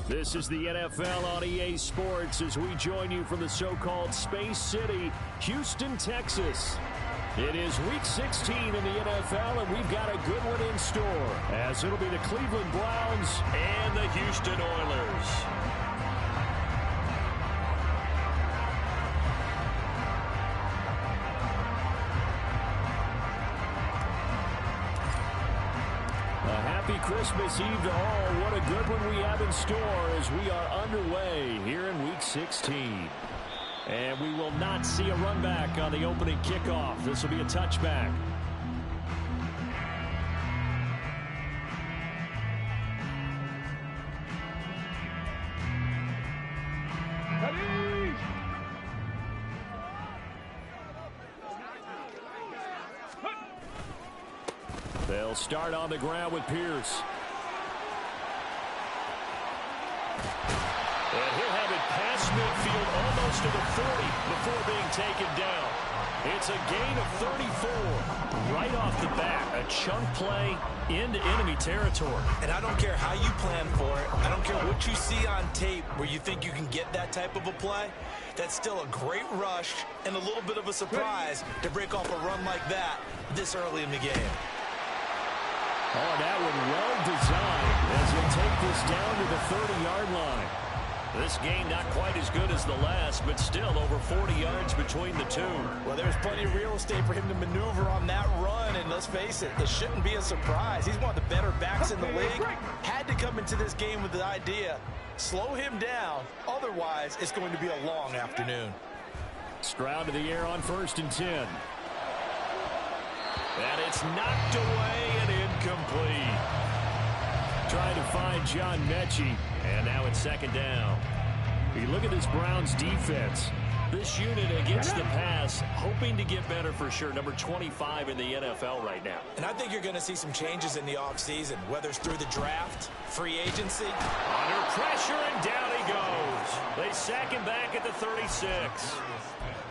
This is the NFL on EA Sports as we join you from the so-called Space City, Houston, Texas. It is Week 16 in the NFL, and we've got a good one in store, as it'll be the Cleveland Browns and the Houston Oilers. Happy Christmas Eve to all. What a good one we have in store as we are underway here in Week 16. And we will not see a run back on the opening kickoff. This will be a touchback. They'll start on the ground with Pierce. And he'll have it past midfield almost to the 40 before being taken down. It's a gain of 34 right off the bat. A chunk play into enemy territory. And I don't care how you plan for it. I don't care what you see on tape where you think you can get that type of a play. That's still a great rush and a little bit of a surprise to break off a run like that this early in the game. Oh, that one well designed as he'll take this down to the 30-yard line. This game not quite as good as the last, but still over 40 yards between the two. Well, there's plenty of real estate for him to maneuver on that run, and let's face it, it shouldn't be a surprise. He's one of the better backs in the league. Had to come into this game with the idea, slow him down, otherwise it's going to be a long afternoon. Stroud to the air on 1st and 10. And it's knocked away and incomplete. Trying to find John Mechie, and now it's 2nd down. You look at this Browns defense. This unit against the pass, hoping to get better for sure. Number 25 in the NFL right now. And I think you're going to see some changes in the offseason, whether it's through the draft, free agency. Under pressure, and down he goes. They sack him back at the 36.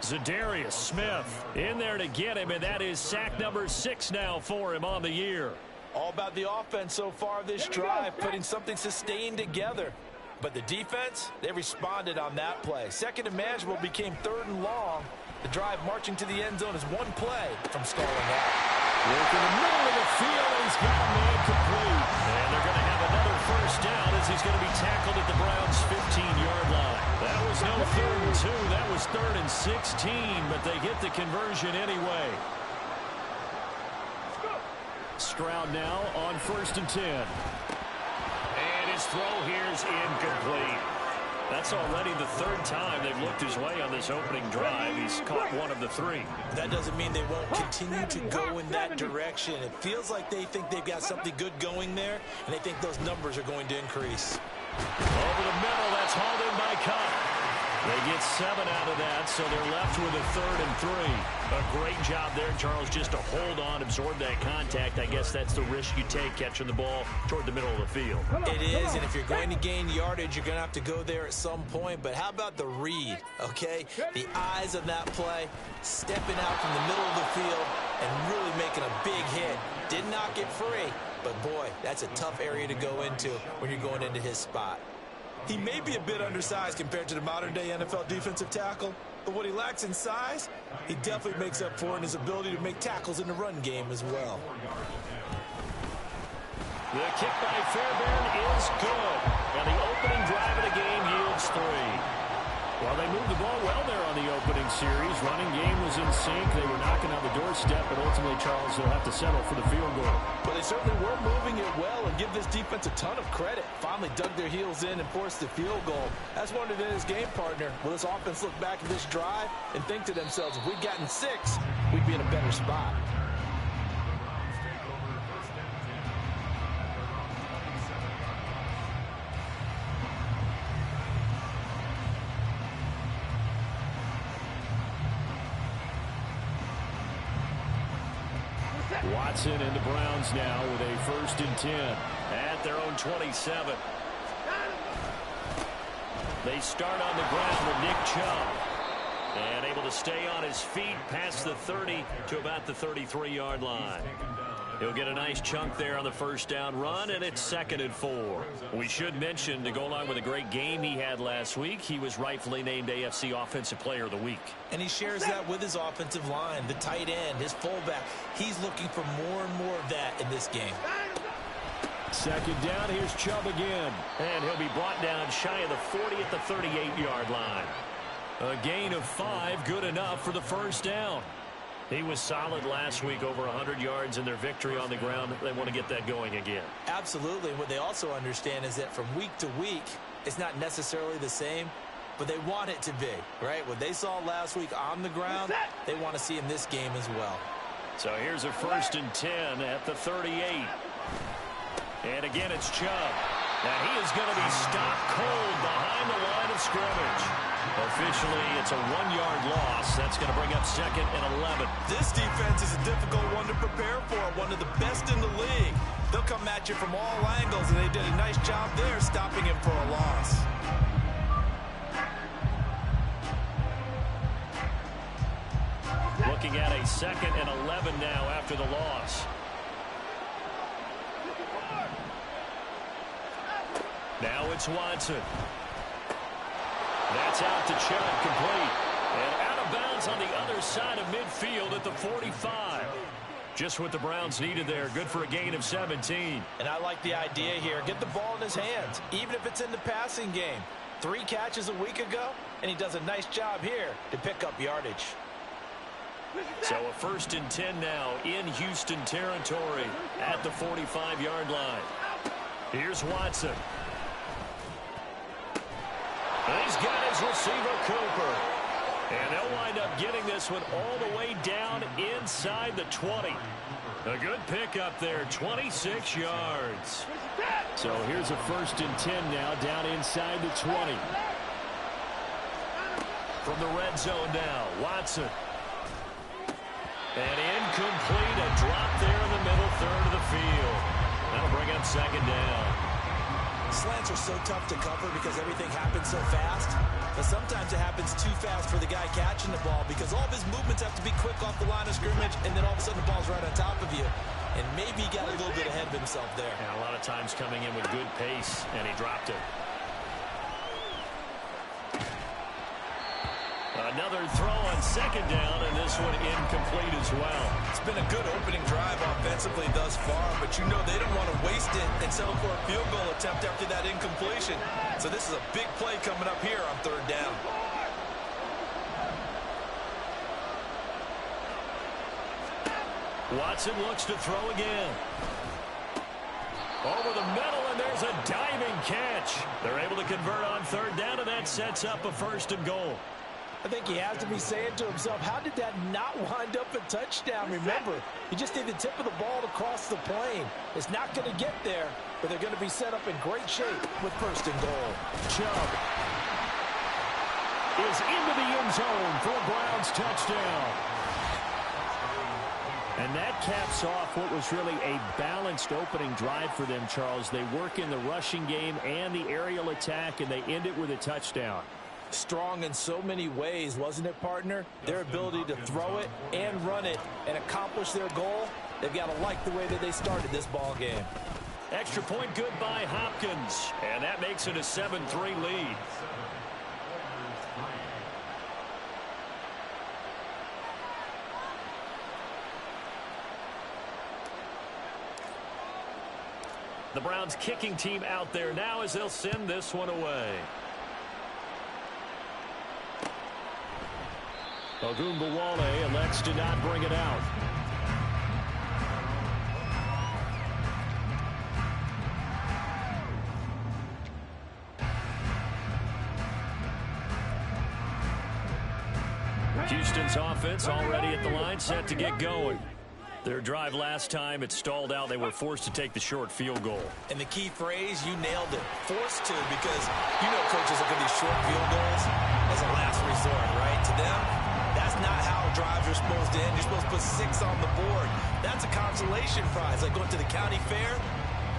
Zadarius Smith in there to get him, and that is sack number 6 now for him on the year. All about the offense so far this drive, putting something sustained together. But the defense, they responded on that play. 2nd and manageable became 3rd and long. The drive marching to the end zone is one play from stalling out. Look in the middle of the field, and he's got a man complete. And they're going to have another 1st down as he's going to be tackled at the Browns' 15-yard line. That was no 3rd and 2. That was 3rd and 16, but they get the conversion anyway. Stroud now on 1st and 10. And his throw here is incomplete. That's already the 3rd time they've looked his way on this opening drive. He's caught one of the 3. That doesn't mean they won't continue to go in that direction. It feels like they think they've got something good going there, and they think those numbers are going to increase. Over the middle, that's hauled in by Cup. They get 7 out of that, so they're left with a 3rd and 3. A great job there, Charles, just to hold on, absorb that contact. I guess that's the risk you take catching the ball toward the middle of the field. It is, and if you're going to gain yardage, you're going to have to go there at some point. But how about the read, okay? The eyes of that play, stepping out from the middle of the field and really making a big hit. Did not get free, but boy, that's a tough area to go into when you're going into his spot. He may be a bit undersized compared to the modern-day NFL defensive tackle, but what he lacks in size, he definitely makes up for in his ability to make tackles in the run game as well. The kick by Fairbairn is good, and the opening drive of the game yields 3. Well, they moved the ball well there on the opening series. Running game was in sync. They were knocking on the doorstep, but ultimately, Charles, they'll have to settle for the field goal. But they certainly were moving it well, and give this defense a ton of credit. Finally dug their heels in and forced the field goal. That's wondered in his game partner. Will this offense look back at this drive and think to themselves, if we'd gotten 6, we'd be in a better spot. Watson and the Browns now with a 1st and 10 at their own 27. They start on the ground with Nick Chubb. And able to stay on his feet past the 30 to about the 33-yard line. He'll get a nice chunk there on the first down run, and it's 2nd and 4. We should mention, to go along with a great game he had last week, he was rightfully named AFC Offensive Player of the Week. And he shares that with his offensive line, the tight end, his fullback. He's looking for more and more of that in this game. 2nd down, here's Chubb again. And he'll be brought down shy of the 40 at the 38-yard line. A gain of 5, good enough for the first down. He was solid last week, over 100 yards in their victory on the ground. They want to get that going again. Absolutely. What they also understand is that from week to week, it's not necessarily the same, but they want it to be, right? What they saw last week on the ground, they want to see in this game as well. So here's a 1st and 10 at the 38. And again, it's Chubb. And he is going to be stopped cold behind the line of scrimmage. Officially, it's a 1-yard loss. That's going to bring up 2nd and 11. This defense is a difficult one to prepare for, one of the best in the league. They'll come at you from all angles, and they did a nice job there stopping him for a loss. Looking at a 2nd and 11 now after the loss. Now it's Watson. That's out to Chubb, complete. And out of bounds on the other side of midfield at the 45. Just what the Browns needed there. Good for a gain of 17. And I like the idea here. Get the ball in his hands, even if it's in the passing game. 3 catches a week ago, and he does a nice job here to pick up yardage. So a 1st and 10 now in Houston territory at the 45-yard line. Here's Watson. He's got his receiver, Cooper. And they'll wind up getting this one all the way down inside the 20. A good pickup there, 26 yards. So here's a 1st and 10 now down inside the 20. From the red zone now, Watson. And incomplete, a drop there in the middle third of the field. That'll bring up 2nd down. Slants are so tough to cover because everything happens so fast. But sometimes it happens too fast for the guy catching the ball because all of his movements have to be quick off the line of scrimmage, and then all of a sudden the ball's right on top of you. And maybe he got a little bit ahead of himself there. And a lot of times coming in with good pace, and he dropped it. Another throw on 2nd down, and this one incomplete as well. It's been a good opening drive offensively thus far, but you know they don't want to waste it and settle for a field goal attempt after that incompletion. So this is a big play coming up here on 3rd down. Watson looks to throw again. Over the middle, and there's a diving catch. They're able to convert on 3rd down, and that sets up a 1st and goal. I think he has to be saying to himself, how did that not wind up a touchdown? Remember, you just need the tip of the ball to cross the plane. It's not going to get there, but they're going to be set up in great shape with 1st and goal. Chubb is into the end zone for a Browns touchdown. And that caps off what was really a balanced opening drive for them, Charles. They work in the rushing game and the aerial attack, and they end it with a touchdown. Strong in so many ways, wasn't it, partner? Their ability to throw it and run it and accomplish their goal, they've got to like the way that they started this ball game. Extra point good by Hopkins, and that makes it a 7-3 lead. The Browns kicking team out there now as they'll send this one away. Ogunbowale elects to not bring it out. Houston's offense already at the line, set to get going. Their drive last time, it stalled out. They were forced to take the short field goal. And the key phrase, you nailed it. Forced to, because you know coaches look at these short field goals as a last resort, right? To them, that's not how drives are supposed to end. You're supposed to put 6 on the board. That's a consolation prize. Like going to the county fair,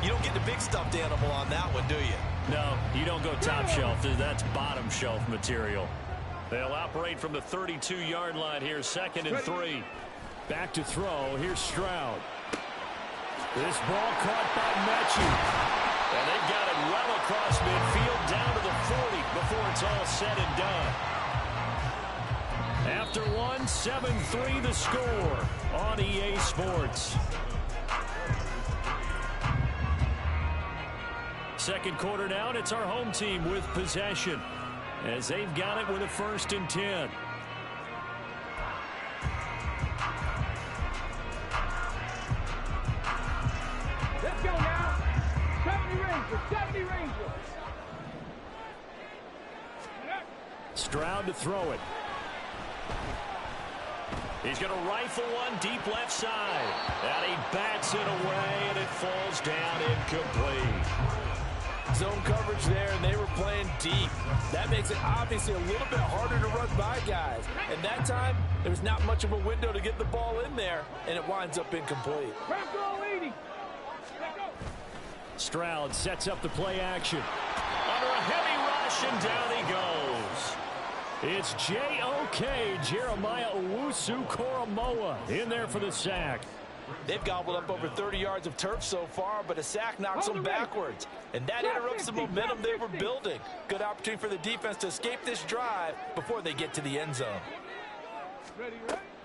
you don't get the big stuffed animal on that one, do you? No, you don't go top shelf. That's bottom shelf material. They'll operate from the 32-yard line here, 2nd and 3. Back to throw. Here's Stroud. This ball caught by Mechie. And they've got it well across midfield down to the 40 before it's all said and done. After one, 7-3 the score on EA Sports. Second quarter now, and it's our home team with possession as they've got it with a 1st and 10. Let's go now. 70 Rangers, 70 Rangers. Stroud to throw it. He's going to rifle one deep left side. And he bats it away, and it falls down incomplete. Zone coverage there, and they were playing deep. That makes it obviously a little bit harder to run by guys. And that time, there was not much of a window to get the ball in there, and it winds up incomplete. Stroud sets up the play action. Under a heavy rush, and down he goes. It's J.O.K. Jeremiah Owusu-Koramoah in there for the sack. They've gobbled up over 30 yards of turf so far, but a sack knocks them backwards. And that interrupts the momentum they were building. Good opportunity for the defense to escape this drive before they get to the end zone.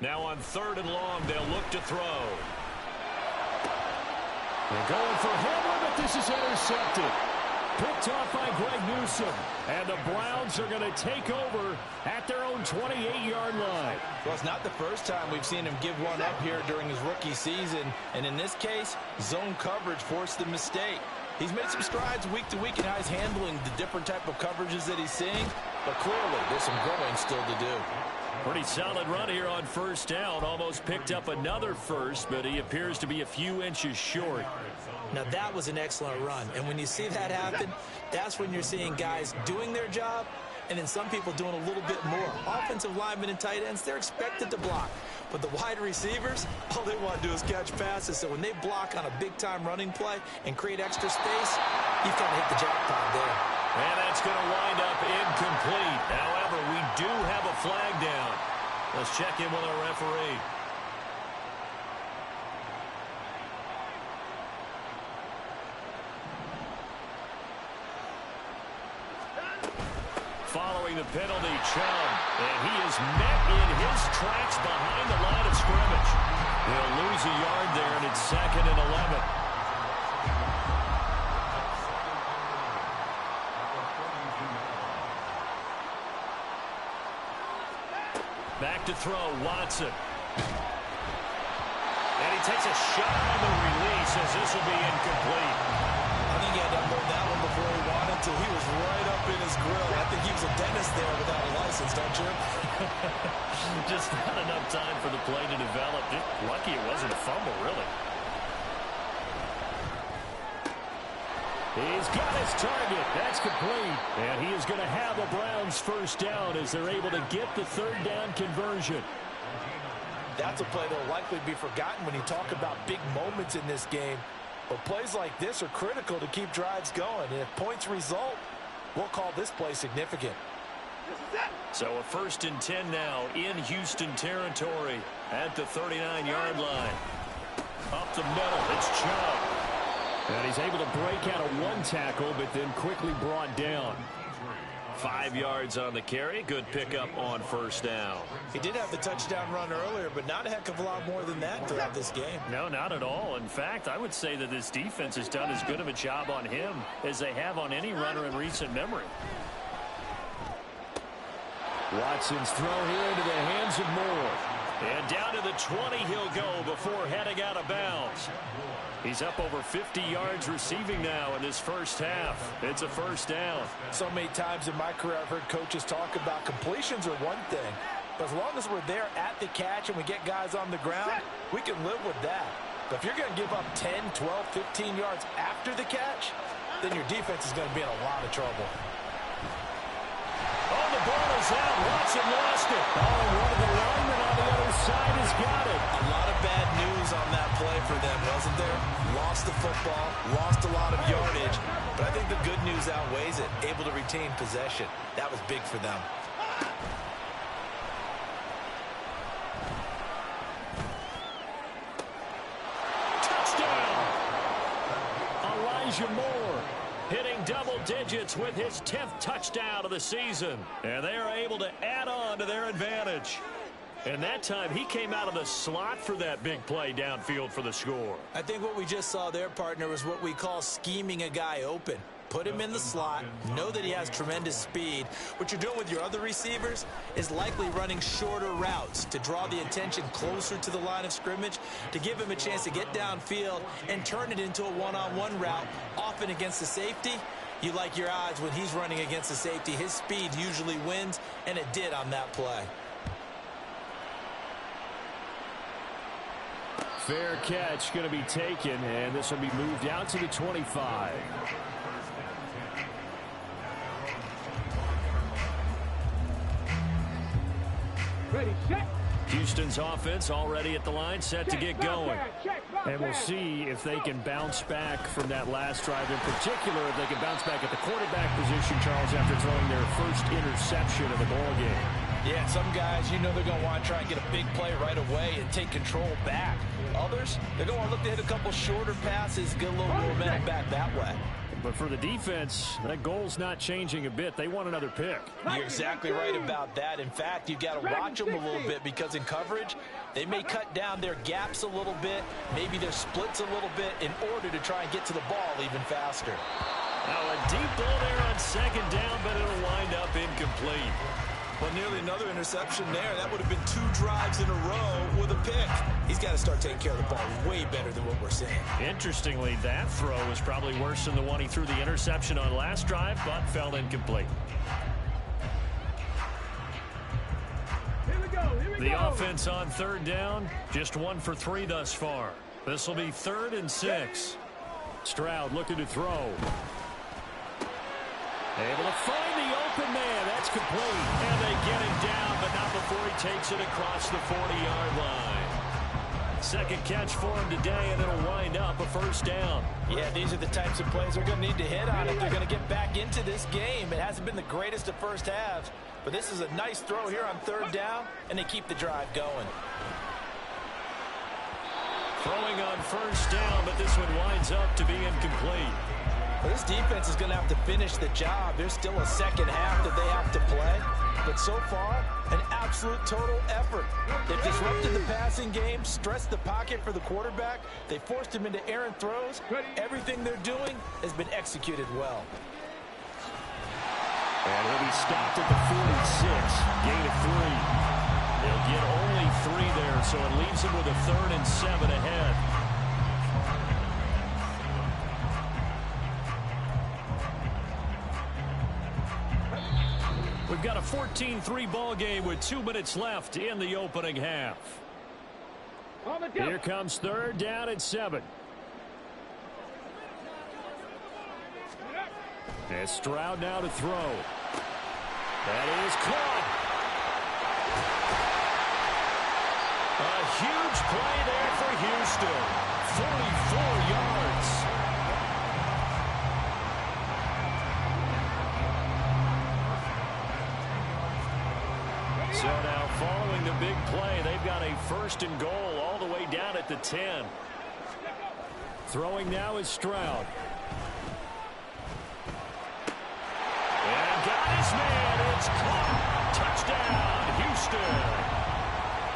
Now on 3rd and long, they'll look to throw. They're going for Hamler, but this is intercepted. Picked off by Greg Newsome. And the Browns are going to take over at their own 28-yard line. Well, it's not the first time we've seen him give one up here during his rookie season. And in this case, zone coverage forced the mistake. He's made some strides week to week in how he's handling the different type of coverages that he's seeing. But clearly, there's some growing still to do. Pretty solid run here on 1st down. Almost picked up another first, but he appears to be a few inches short. Now, that was an excellent run. And when you see that happen, that's when you're seeing guys doing their job and then some people doing a little bit more. Offensive linemen and tight ends, they're expected to block. But the wide receivers, all they want to do is catch passes. So when they block on a big-time running play and create extra space, you've got to hit the jackpot there. And that's going to wind up incomplete. However, we do have a flag down. Let's check in with our referee. Following the penalty, Chubb, and he is met in his tracks behind the line of scrimmage. He'll lose a yard there, and it's 2nd and 11. Back to throw, Watson. And he takes a shot on the release as this will be incomplete. I think he had to unload that one before he wanted to. He was right up in his grill. I think he was a dentist there without a license, don't you? Just not enough time for the play to develop. Just lucky it wasn't a fumble, really. He's got his target. That's complete. And he is going to have a Browns 1st down as they're able to get the 3rd down conversion. That's a play that will likely be forgotten when you talk about big moments in this game. But plays like this are critical to keep drives going. And if points result, we'll call this play significant. So a 1st and 10 now in Houston territory at the 39-yard line. Up the middle, it's Chubb. And he's able to break out of one tackle, but then quickly brought down. 5 yards on the carry. Good pickup on 1st down. He did have the touchdown run earlier, but not a heck of a lot more than that throughout this game. No, not at all. In fact, I would say that this defense has done as good of a job on him as they have on any runner in recent memory. Watson's throw here into the hands of Moore. And down to the 20 he'll go before heading out of bounds. He's up over 50 yards receiving now in this 1st half. It's a 1st down. So many times in my career I've heard coaches talk about completions are one thing. But as long as we're there at the catch and we get guys on the ground, we can live with that. But if you're going to give up 10, 12, 15 yards after the catch, then your defense is going to be in a lot of trouble. Oh, the ball is out. Watson lost it. Oh, one of the linemen on the other side has got it. A lot of bad news on that play for them, wasn't there? Lost the football, lost a lot of yardage, but I think the good news outweighs it. Able to retain possession. That was big for them. Touchdown! Elijah Moore, hitting double digits with his 10th touchdown of the season. And they are able to add on to their advantage. And that time, he came out of the slot for that big play downfield for the score. I think what we just saw there, partner, was what we call scheming a guy open. Put him in the slot, know that he has tremendous speed. What you're doing with your other receivers is likely running shorter routes to draw the attention closer to the line of scrimmage, to give him a chance to get downfield and turn it into a one-on-one route, often against the safety. You like your odds when he's running against the safety. His speed usually wins, and it did on that play. Fair catch going to be taken, and this will be moved out to the 25. Ready, set. Houston's offense already at the line, set to get going. And we'll see if they can bounce back from that last drive. In particular, if they can bounce back at the quarterback position, Charles, after throwing their first interception of the ball game. Yeah, some guys, you know they're going to want to try and get a big play right away and take control back. Others, they're going to look to hit a couple shorter passes, get a little momentum back that way. But for the defense, that goal's not changing a bit. They want another pick. You're exactly right about that. In fact, you've got to watch them a little bit because in coverage, they may cut down their gaps a little bit, maybe their splits a little bit in order to try and get to the ball even faster. Now a deep ball there on second down, but it'll wind up incomplete. Well, nearly another interception there. That would have been 2 drives in a row with a pick. He's got to start taking care of the ball way better than what we're seeing. Interestingly, that throw was probably worse than the one he threw the interception on last drive, but fell incomplete. Here we go. The offense on third down, just 1 for 3 thus far. This will be 3rd and 6. Stroud looking to throw. Able to find the open man. That's complete. And they get him down, but not before he takes it across the 40-yard line. Second catch for him today, and it'll wind up a first down. Yeah, these are the types of plays they're going to need to hit on if they're going to get back into this game. It hasn't been the greatest of first halves, but this is a nice throw here on third down, and they keep the drive going. Throwing on first down, but this one winds up to be incomplete. Well, this defense is going to have to finish the job. There's still a second half that they have to play. But so far, an absolute total effort. They've disrupted the passing game, stressed the pocket for the quarterback. They forced him into errant throws. Everything they're doing has been executed well. And he'll be stopped at the 46. Gain of 3. They'll get only 3 there, so it leaves them with a 3rd and 7 ahead. We've got a 14-3 ball game with 2 minutes left in the opening half. Here comes 3rd down and 7. And Stroud now to throw. That is caught. A huge play there for Houston. 44 yards. So now following the big play, they've got a 1st and goal all the way down at the 10. Throwing now is Stroud. And got his man. It's caught. Touchdown, Houston.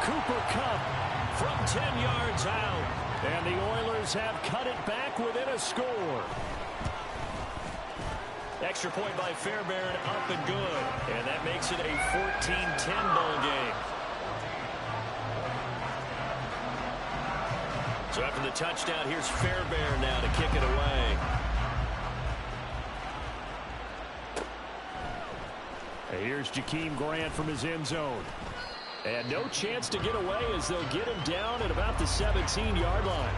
Cooper Kupp from 10 yards out. And the Oilers have cut it back within a score. Extra point by Fairbairn, up and good. And that makes it a 14-10 ball game. So after the touchdown, here's Fairbairn now to kick it away. And here's Jakeem Grant from his end zone. And no chance to get away as they'll get him down at about the 17-yard line.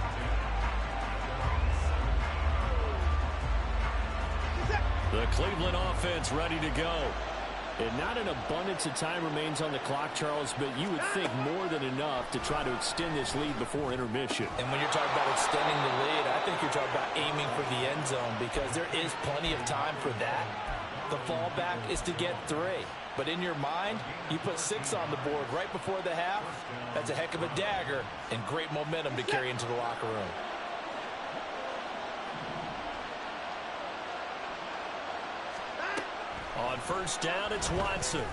The Cleveland offense ready to go. And not an abundance of time remains on the clock, Charles, but you would think more than enough to try to extend this lead before intermission. And when you're talking about extending the lead, I think you're talking about aiming for the end zone because there is plenty of time for that. The fallback is to get 3. But in your mind, you put 6 on the board right before the half. That's a heck of a dagger and great momentum to carry into the locker room. On first down, it's Watson.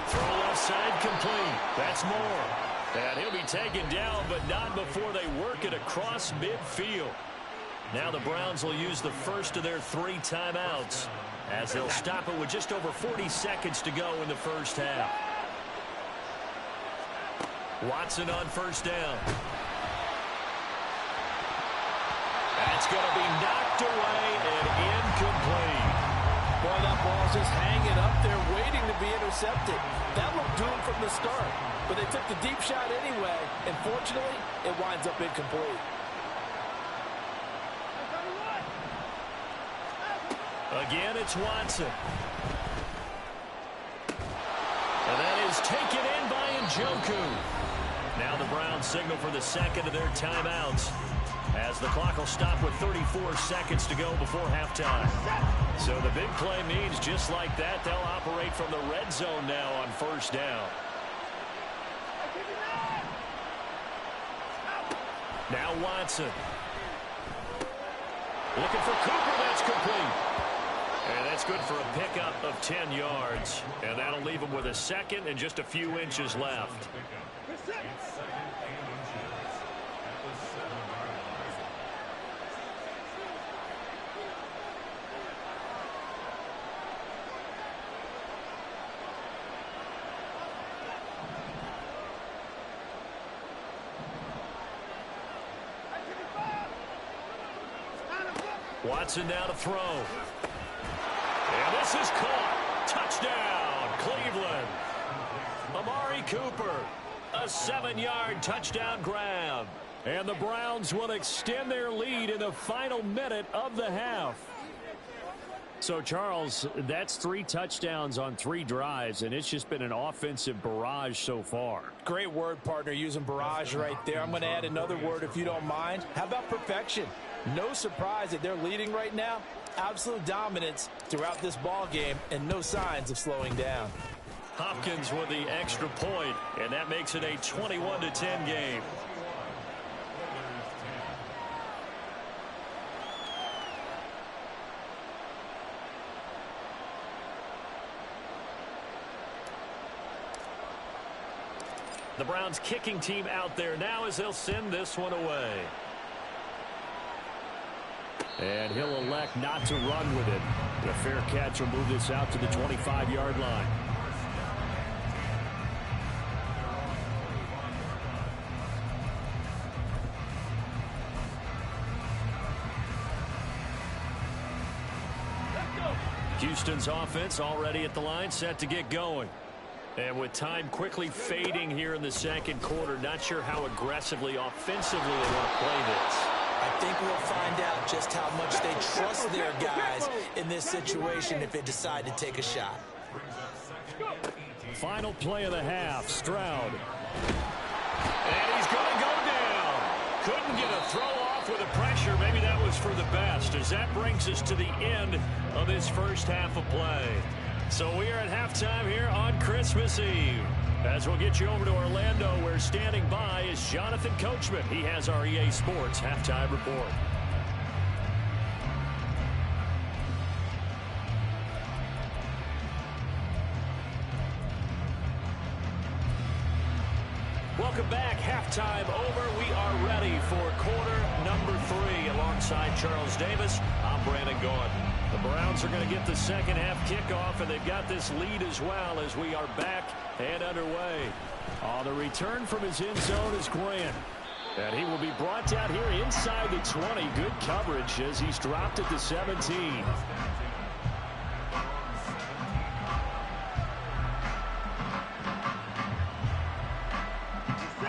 Throw left side complete. That's Moore. And he'll be taken down, but not before they work it across midfield. Now the Browns will use the first of their 3 timeouts as they'll stop it with just over 40 seconds to go in the first half. Watson on first down. That's going to be knocked away and incomplete. Boy, that ball's just hanging up there waiting to be intercepted. That looked doomed from the start, but they took the deep shot anyway, and fortunately, it winds up incomplete. Again, it's Watson. And that is taken in by Njoku. Now the Browns signal for the second of their timeouts, as the clock will stop with 34 seconds to go before halftime. So the big play means just like that, they'll operate from the red zone now on first down. Now Watson. Looking for Cooper, that's complete. And that's good for a pickup of 10 yards. And that'll leave him with a second and just a few inches left. Watson now to throw. And this is caught. Touchdown, Cleveland. Amari Cooper, a 7-yard touchdown grab. And the Browns will extend their lead in the final minute of the half. So, Charles, that's 3 touchdowns on 3 drives, and it's just been an offensive barrage so far. Great word, partner, using barrage right there. I'm going to add another word if you don't mind. How about perfection? No surprise that they're leading right now. Absolute dominance throughout this ball game and no signs of slowing down. Hopkins with the extra point, and that makes it a 21-10 game. The Browns kicking team out there now as they'll send this one away. And he'll elect not to run with it. The fair catch will move this out to the 25-yard line. Houston's offense already at the line, set to get going. And with time quickly fading here in the second quarter, not sure how aggressively, offensively they want to play this. I think we'll find out just how much they trust their guys in this situation if they decide to take a shot. Final play of the half, Stroud. And he's going to go down. Couldn't get a throw off with the pressure. Maybe that was for the best, as that brings us to the end of this first half of play. So we are at halftime here on Christmas Eve. As we'll get you over to Orlando, where standing by is Jonathan Coachman. He has our EA Sports halftime report. Welcome back. Halftime over. We are ready for quarter number 3. Alongside Charles Davis, I'm Brandon Gordon. The Browns are going to get the second half kickoff, and they've got this lead as well as we are back and underway. On the return from his end zone is Grant. And he will be brought down here inside the 20. Good coverage as he's dropped at the 17.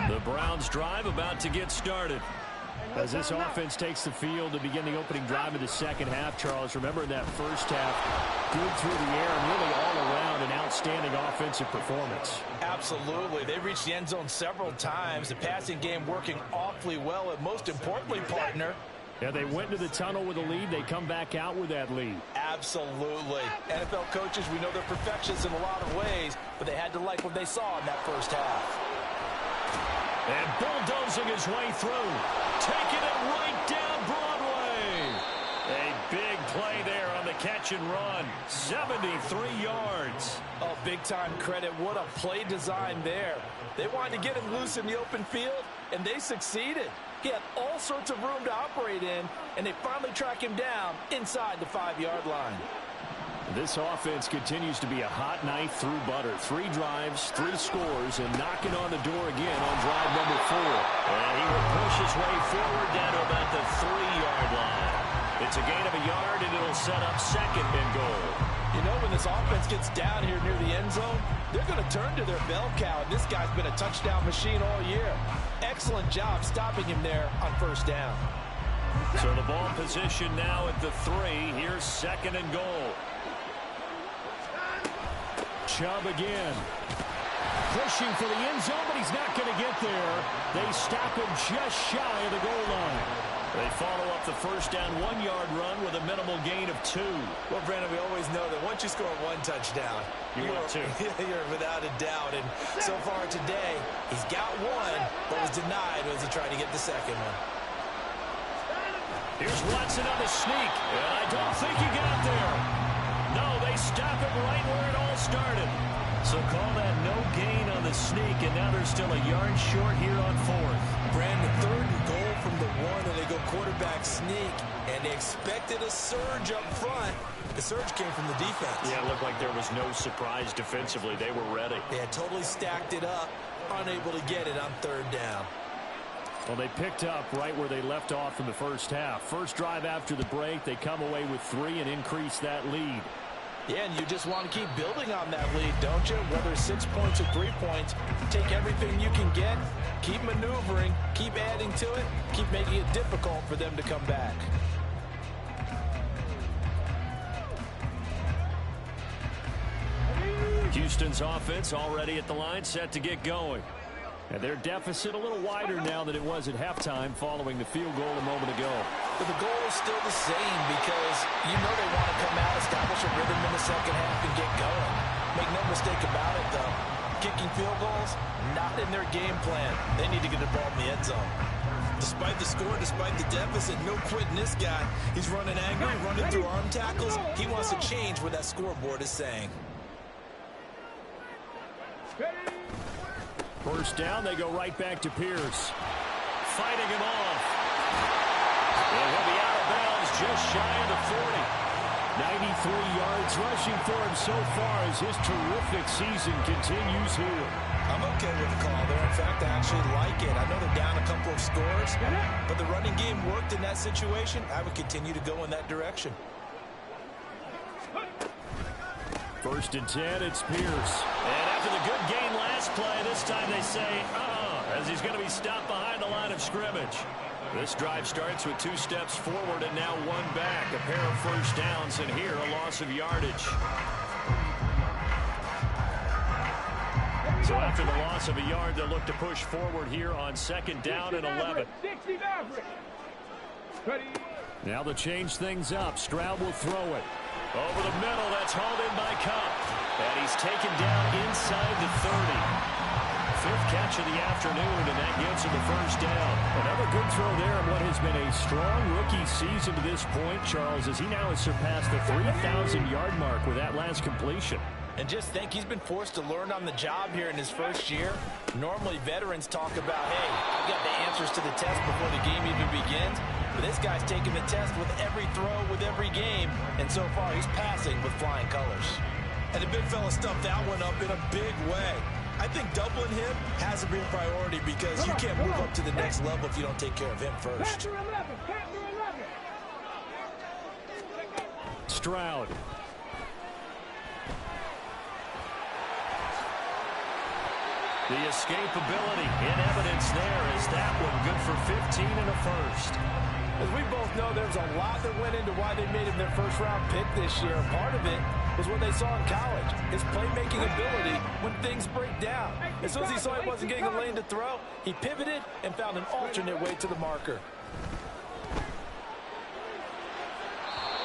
The Browns drive about to get started. As this offense takes the field to begin the opening drive of the second half, Charles, remember in that first half, good through the air and really all around an outstanding offensive performance. Absolutely. They reached the end zone several times. The passing game working awfully well, and most importantly, partner, yeah, they went into the tunnel with a lead. They come back out with that lead. Absolutely. NFL coaches, we know they're perfectionists in a lot of ways, but they had to like what they saw in that first half. And bulldozing his way through. Taking it right down Broadway. A big play there on the catch possession run. 73 yards. Oh, big-time credit. What a play design there. They wanted to get him loose in the open field, and they succeeded. He had all sorts of room to operate in, and they finally track him down inside the 5-yard line. This offense continues to be a hot knife through butter. 3 drives, 3 scores, and knocking on the door again on drive number 4. And he will push his way forward down to about the 3-yard line. It's a gain of a yard, and it'll set up 2nd and goal. You know, when this offense gets down here near the end zone, they're going to turn to their bell cow, and this guy's been a touchdown machine all year. Excellent job stopping him there on 1st down. So the ball position now at the 3. Here's 2nd and goal. Chubb again. Pushing for the end zone, but he's not going to get there. They stop him just shy of the goal line. They follow up the 1st down 1-yard run with a minimal gain of 2. Well, Brandon, we always know that once you score 1 touchdown, you're 2. You're without a doubt. And so far today, he's got 1, but was denied as he tried to get the 2nd one. Here's Watson on the sneak, and I don't think he got there. No, they stop him right where it all started. So call that no gain on the sneak, and now they're still a yard short here on 4th. Brandon, 3rd and goal from the 1, and they go quarterback sneak, and they expected a surge up front. The surge came from the defense. Yeah, it looked like there was no surprise defensively. They were ready. They had totally stacked it up, unable to get it on 3rd down. Well, they picked up right where they left off in the 1st half. First drive after the break, they come away with 3 and increase that lead. Yeah, and you just want to keep building on that lead, don't you? Whether it's 6 points or 3 points, take everything you can get, keep maneuvering, keep adding to it, keep making it difficult for them to come back. Houston's offense already at the line, set to get going. And their deficit a little wider now than it was at halftime following the field goal a moment ago. But the goal is still the same because you know they want to come out, establish a rhythm in the 2nd half, and get going. Make no mistake about it, though. Kicking field goals, not in their game plan. They need to get the ball in the end zone. Despite the score, despite the deficit, no quitting this guy. He's running angry, running through arm tackles. He wants to change what that scoreboard is saying. 1st down, they go right back to Pierce. Fighting him off. And he'll be out of bounds just shy of the 40. 93 yards rushing for him so far as his terrific season continues here. I'm okay with the call there. In fact, I actually like it. I know they're down a couple of scores, but the running game worked in that situation. I would continue to go in that direction. 1st and 10, it's Pierce. And after the good gain last play, this time they say, as he's going to be stopped behind the line of scrimmage. This drive starts with 2 steps forward and now 1 back. A pair of 1st downs, and here a loss of yardage. So after the loss of a yard, they'll look to push forward here on 2nd down and 11. Now they'll change things up. Stroud will throw it. Over the middle, that's hauled in by Kupp. And he's taken down inside the 30. 5th catch of the afternoon, and that gives him the 1st down. Another good throw there in what has been a strong rookie season to this point, Charles, as he now has surpassed the 3,000-yard mark with that last completion. And just think, he's been forced to learn on the job here in his 1st year. Normally, veterans talk about, hey, I've got the answers to the test before the game even begins. But this guy's taking the test with every throw, with every game. And so far, he's passing with flying colors. And the big fella stuffed that one up in a big way. I think doubling him has to be a priority because you can't move up to the next level if you don't take care of him first. Stroud. The escapability in evidence there is that one good for 15 and a 1st. As we both know, there's a lot that went into why they made him their 1st-round pick this year. Part of it was what they saw in college, his playmaking ability when things break down. As soon as he saw he wasn't getting a lane to throw, he pivoted and found an alternate way to the marker.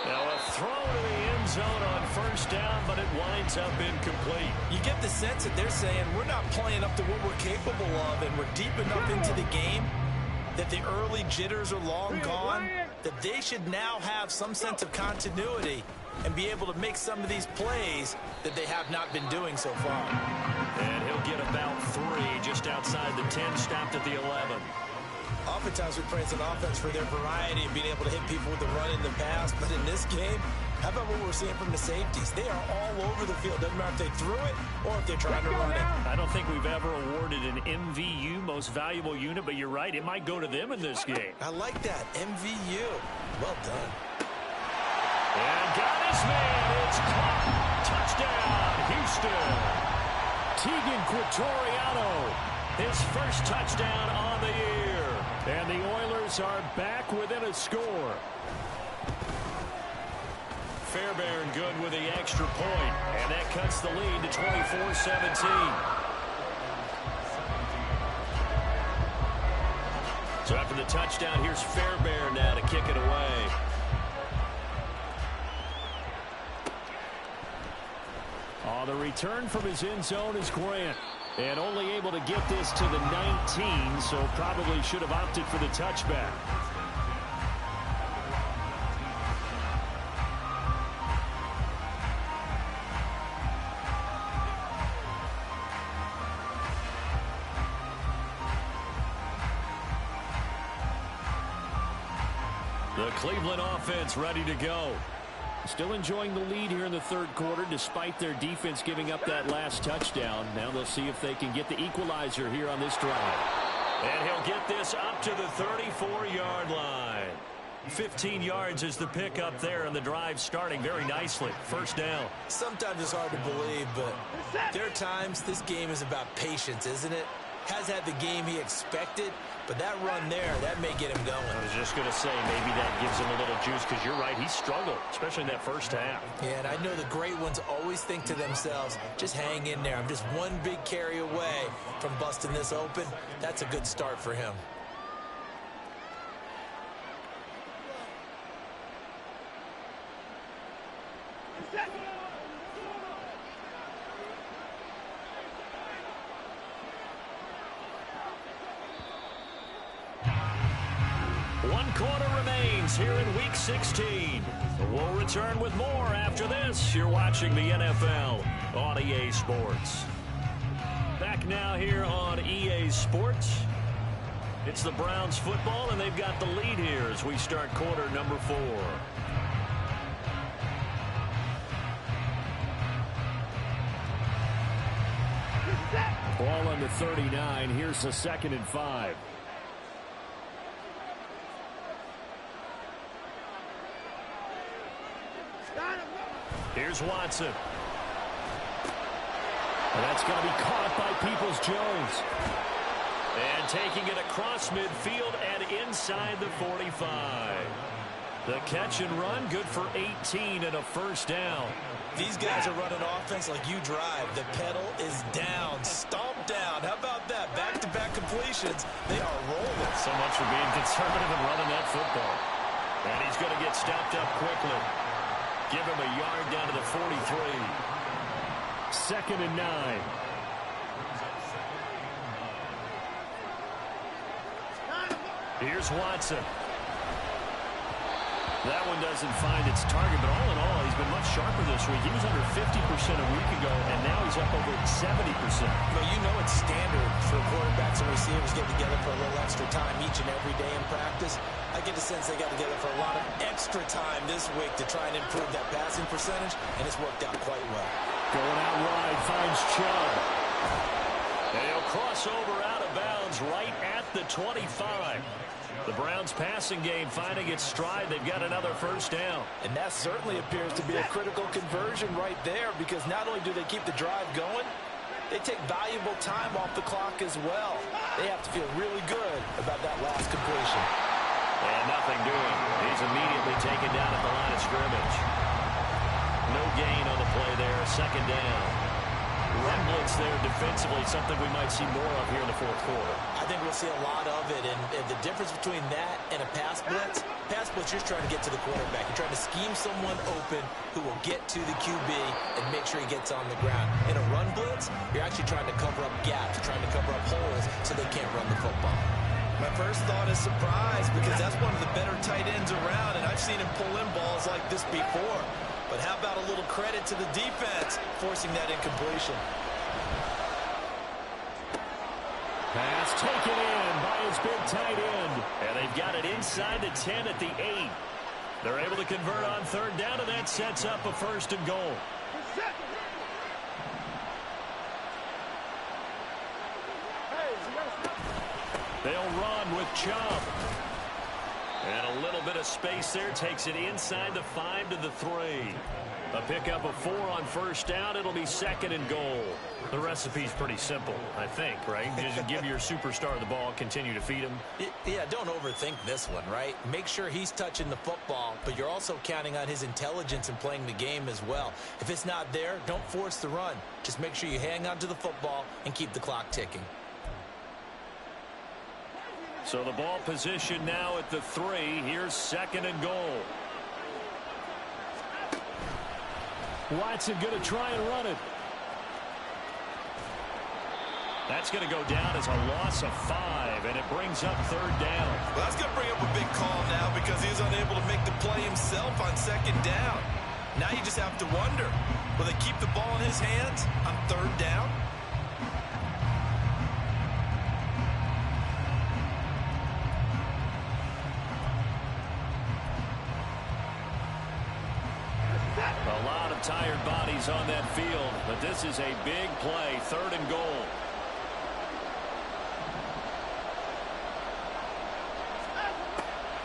Now a throw to the end zone on 1st down, but it winds up incomplete. You get the sense that they're saying we're not playing up to what we're capable of, and we're deep enough into the game that the early jitters are long gone, that they should now have some sense of continuity and be able to make some of these plays that they have not been doing so far. And he'll get about 3 just outside the 10, stopped at the 11. Oftentimes we praise an offense for their variety and being able to hit people with the run in the pass, but in this game, how about what we're seeing from the safeties? They are all over the field. Doesn't matter if they threw it or if they're trying to run it. I don't think we've ever awarded an MVU, most valuable unit, but you're right, it might go to them in this game. I like that, MVU. Well done. And got his man. It's caught. Touchdown, Houston. Tegan Quitoriano, his first touchdown on the year. And the Oilers are back within a score. Fairbairn good with the extra point, and that cuts the lead to 24-17. So after the touchdown, here's Fairbairn now to kick it away. The return from his end zone is Grant. And only able to get this to the 19, so probably should have opted for the touchback. The Cleveland offense ready to go. Still enjoying the lead here in the third quarter despite their defense giving up that last touchdown. Now they'll see if they can get the equalizer here on this drive. And he'll get this up to the 34-yard line. 15 yards is the pickup there, and the drive starting very nicely. First down. Sometimes it's hard to believe, but there are times this game is about patience, isn't it? Has had the game he expected, but that run there, that may get him going. I was just going to say, maybe that gives him a little juice, because you're right, he struggled, especially in that first half. Yeah, and I know the great ones always think to themselves, just hang in there. I'm just one big carry away from busting this open. That's a good start for him. One quarter remains here in Week 16. We'll return with more after this. You're watching the NFL on EA Sports. Back now here on EA Sports. It's the Browns football, and they've got the lead here as we start quarter number 4. Ball on the 39. Here's the 2nd and 5. Here's Watson. And that's going to be caught by Peoples-Jones. And taking it across midfield and inside the 45. The catch and run, good for 18 and a first down. These guys are running offense like you drive. The pedal is down, stomp down. How about that? Back-to-back completions. They are rolling. So much for being conservative and running that football. And he's going to get stopped up quickly. Give him a yard down to the 43. 2nd and 9. Here's Watson. That one doesn't find its target, but all in all, he's been much sharper this week. He was under 50% a week ago, and now he's up over 70%. But you know it's standard for quarterbacks and receivers getting together for a little extra time each and every day in practice. I get the sense they got together for a lot of extra time this week to try and improve that passing percentage, and it's worked out quite well. Going out wide, finds Chubb. And he'll cross over out of bounds right at the 25. The Browns passing game finding its stride. They've got another first down. And that certainly appears to be a critical conversion right there, because not only do they keep the drive going, they take valuable time off the clock as well. They have to feel really good about that last completion. And nothing doing. He's immediately taken down at the line of scrimmage. No gain on the play there. 2nd down. Run blitz there defensively, something we might see more of here in the fourth quarter. I think we'll see a lot of it, and the difference between that and a pass blitz, you're trying to get to the quarterback. You're trying to scheme someone open who will get to the QB and make sure he gets on the ground. In a run blitz, you're actually trying to cover up gaps, trying to cover up holes so they can't run the football. My first thought is surprise, because that's one of the better tight ends around, and I've seen him pull in balls like this before. But But how about a little credit to the defense forcing that incompletion? Pass taken in by his big tight end. And they've got it inside the 10 at the 8. They're able to convert on third down, and that sets up a 1st and goal. They'll run with Chubb. And a little bit of space there takes it inside the 5 to the 3. A pickup of 4 on 1st down. It'll be 2nd and goal. The recipe's pretty simple, I think, right? Just give your superstar the ball, continue to feed him. Yeah, don't overthink this one, right? Make sure he's touching the football, but you're also counting on his intelligence in playing the game as well. If it's not there, don't force the run. Just make sure you hang on to the football and keep the clock ticking. So the ball position now at the 3. Here's 2nd and goal. Watson going to try and run it. That's going to go down as a loss of 5, and it brings up 3rd down. Well, that's going to bring up a big call now because he's unable to make the play himself on 2nd down. Now you just have to wonder, will they keep the ball in his hands on 3rd down? A lot of tired bodies on that field, but this is a big play, 3rd and goal.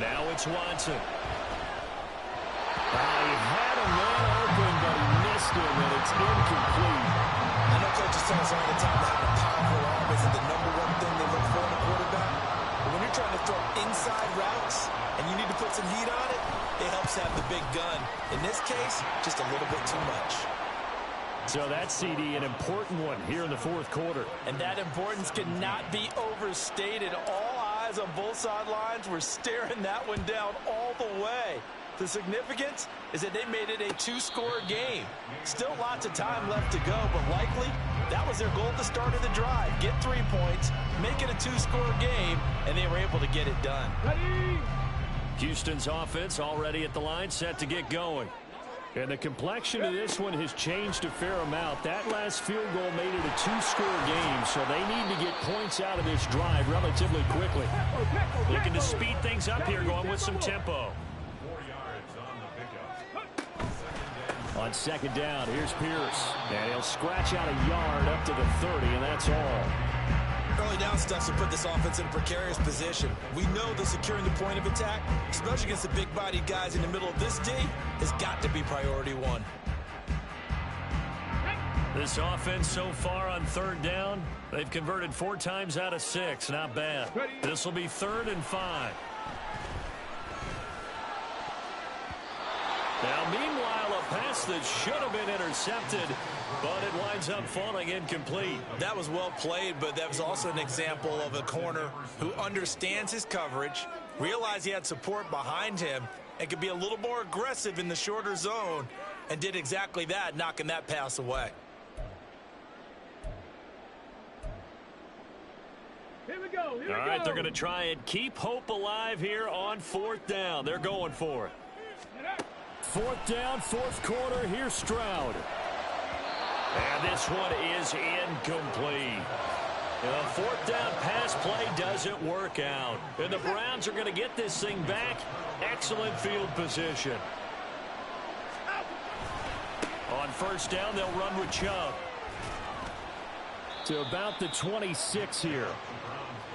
Now it's Watson. He had a man open, but he missed him, and it's incomplete. I know coaches tell us all the time that having a powerful arm isn't the #1 thing they look for in a quarterback. But when you're trying to throw inside routes and you need to put some heat on it, it helps have the big gun. In this case, just a little bit too much. So that's, CD, an important one here in the 4th quarter. And that importance cannot be overstated. All eyes on both sidelines were staring that one down all the way. The significance is that they made it a 2-score game. Still lots of time left to go, but likely that was their goal at the start of the drive. Get 3 points, make it a 2-score game, and they were able to get it done. Ready? Houston's offense already at the line, set to get going. And the complexion of this one has changed a fair amount. That last field goal made it a 2-score game, so they need to get points out of this drive relatively quickly. Looking to speed things up here, going with some tempo. 4 yards on the pickup. On 2nd down, here's Pierce. And he'll scratch out a yard up to the 30, and that's all. Early down stuff to put this offense in a precarious position. We know that securing the point of attack, especially against the big-bodied guys in the middle of this D, has got to be priority 1. This offense so far on 3rd down, they've converted 4 times out of 6. Not bad. This will be 3rd and 5. Now, meanwhile, a pass that should have been intercepted, but it winds up falling incomplete. That was well played, but that was also an example of a corner who understands his coverage, realized he had support behind him, and could be a little more aggressive in the shorter zone, and did exactly that, knocking that pass away. Here we go. All right, they're going to try and keep hope alive here on 4th down. They're going for it. 4th down, 4th quarter. Here's Stroud. And this one is incomplete. The 4th down pass play doesn't work out. And the Browns are going to get this thing back. Excellent field position. On 1st down, they'll run with Chubb. To about the 26 here.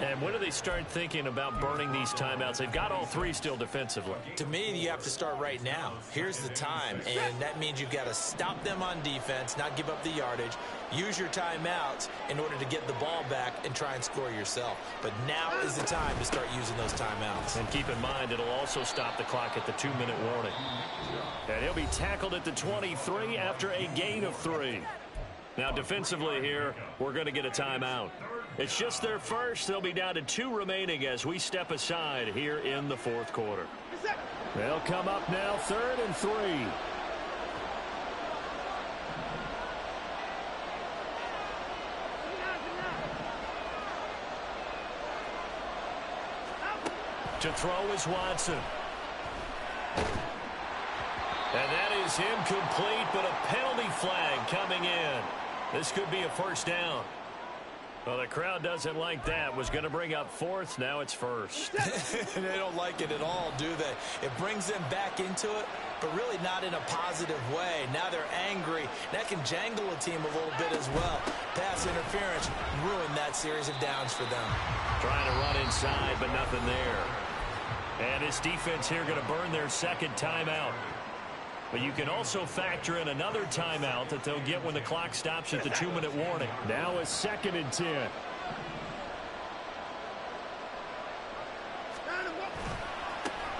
And when do they start thinking about burning these timeouts? They've got all 3 still defensively. To me, you have to start right now. Here's the time, and that means you've got to stop them on defense, not give up the yardage, use your timeouts in order to get the ball back and try and score yourself. But now is the time to start using those timeouts. And keep in mind, it'll also stop the clock at the 2-minute warning. And he'll be tackled at the 23 after a gain of 3. Now, defensively here, we're going to get a timeout. It's just their first. They'll be down to 2 remaining as we step aside here in the 4th quarter. They'll come up now, 3rd and 3. To throw is Watson. And that is incomplete, but a penalty flag coming in. This could be a first down. Well, the crowd doesn't like that. Was going to bring up fourth. Now it's first. They don't like it at all, do they? It brings them back into it, but really not in a positive way. Now they're angry. That can jangle a team a little bit as well. Pass interference ruined that series of downs for them. Trying to run inside, but nothing there. And this defense here going to burn their second timeout. But you can also factor in another timeout that they'll get when the clock stops at the 2-minute warning. Now a 2nd and 10.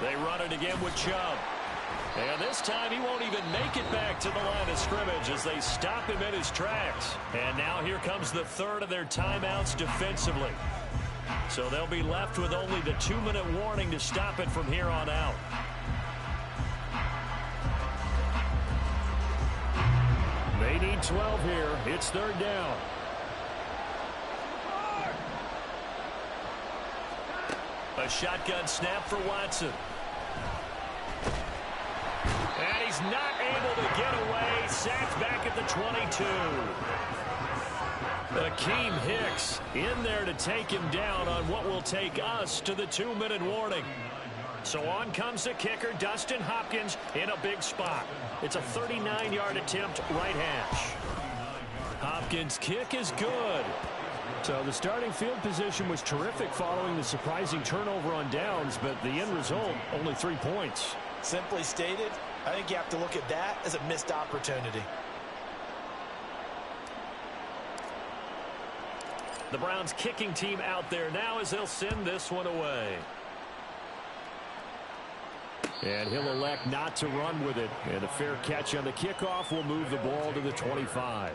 They run it again with Chubb. And this time he won't even make it back to the line of scrimmage as they stop him in his tracks. And now here comes the third of their timeouts defensively. So they'll be left with only the 2-minute warning to stop it from here on out. They need 12 here. It's 3rd down. A shotgun snap for Watson. And he's not able to get away. Sacked back at the 22. Akeem Hicks in there to take him down on what will take us to the 2-minute warning. So on comes the kicker, Dustin Hopkins, in a big spot. It's a 39-yard attempt, right hash. Hopkins' kick is good. So the starting field position was terrific following the surprising turnover on downs, but the end result, only 3 points. Simply stated, I think you have to look at that as a missed opportunity. The Browns kicking team out there now as they'll send this one away. And he'll elect not to run with it. And a fair catch on the kickoff will move the ball to the 25.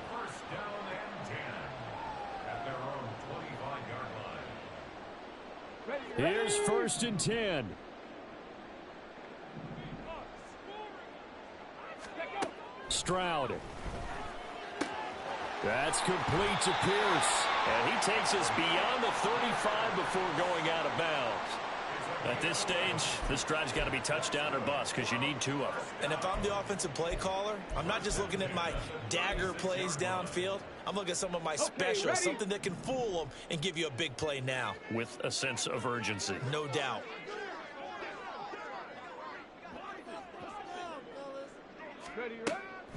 Here's 1st and 10. Stroud. That's complete to Pierce. And he takes us beyond the 35 before going out of bounds. At this stage, this drive's got to be touchdown or bust because you need 2 of them. And if I'm the offensive play caller, I'm not just looking at my dagger plays downfield. I'm looking at some of my specials, something that can fool them and give you a big play now. With a sense of urgency. No doubt.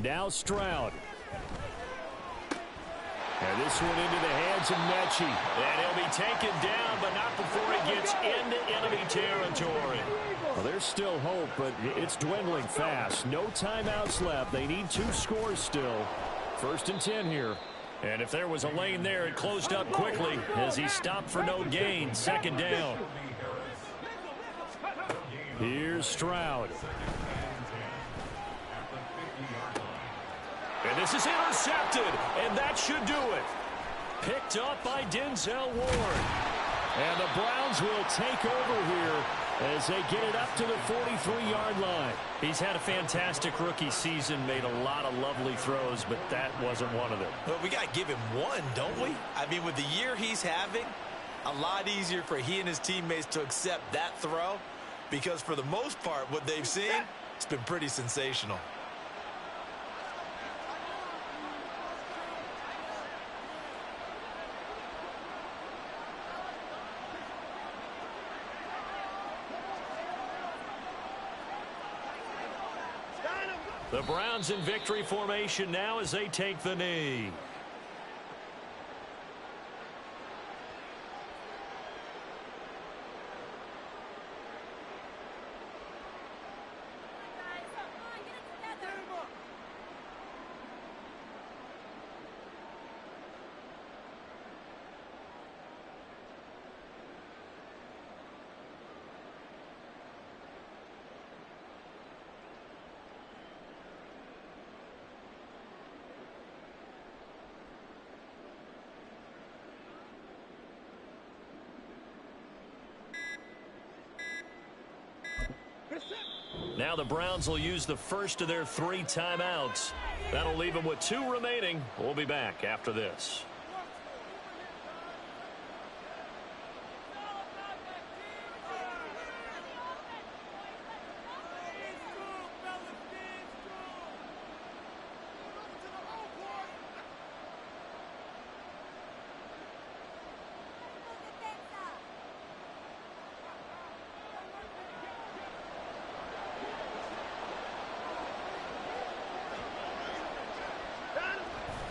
Now Stroud. And this one into the hands of Mechie. And he'll be taken down, but not before he gets into enemy territory. Well, there's still hope, but it's dwindling fast. No timeouts left. They need 2 scores still. 1st and 10 here. And if there was a lane there, it closed up quickly as he stopped for no gain. 2nd down. Here's Stroud. And this is intercepted, and that should do it. Picked up by Denzel Ward. And the Browns will take over here as they get it up to the 43-yard line. He's had a fantastic rookie season, made a lot of lovely throws, but that wasn't one of them. Well, we got to give him one, don't we? I mean, with the year he's having, a lot easier for he and his teammates to accept that throw because for the most part, what they've seen, it's been pretty sensational. The Browns in victory formation now as they take the knee. Now the Browns will use the first of their 3 timeouts. That'll leave them with 2 remaining. We'll be back after this.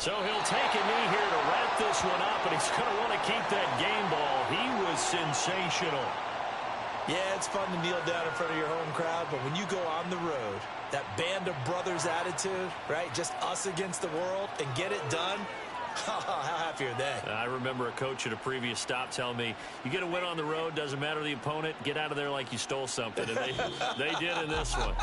So he'll take a knee here to wrap this one up, and he's going to want to keep that game ball. He was sensational. Yeah, it's fun to kneel down in front of your home crowd, but when you go on the road, that band of brothers attitude, right, just us against the world, and get it done, how happy are they? I remember a coach at a previous stop telling me, you get a win on the road, doesn't matter the opponent, get out of there like you stole something. And they did in this one.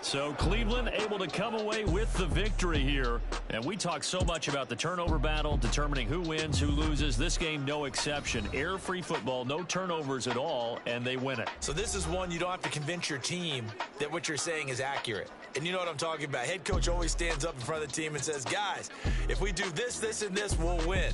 So Cleveland able to come away with the victory here. And we talk so much about the turnover battle, determining who wins, who loses. This game, no exception. Air-free football, no turnovers at all, and they win it. So this is one you don't have to convince your team that what you're saying is accurate. And you know what I'm talking about. Head coach always stands up in front of the team and says, guys, if we do this, this, and this, we'll win.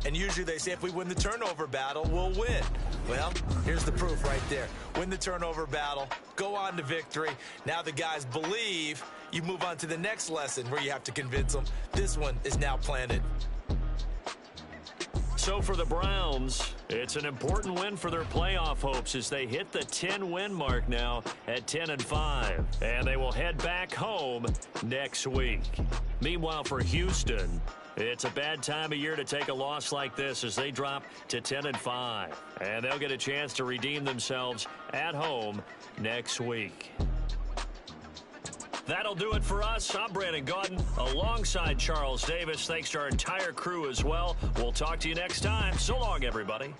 And usually they say if we win the turnover battle, we'll win. Well, here's the proof right there. Win the turnover battle, go on to victory. Now the guys believe. You move on to the next lesson where you have to convince them. This one is now planted. So for the Browns, it's an important win for their playoff hopes as they hit the 10-win mark now at 10-5. And they will head back home next week. Meanwhile, for Houston, it's a bad time of year to take a loss like this as they drop to 10-5. And they'll get a chance to redeem themselves at home next week. That'll do it for us. I'm Brandon Gaudin alongside Charles Davis. Thanks to our entire crew as well. We'll talk to you next time. So long, everybody.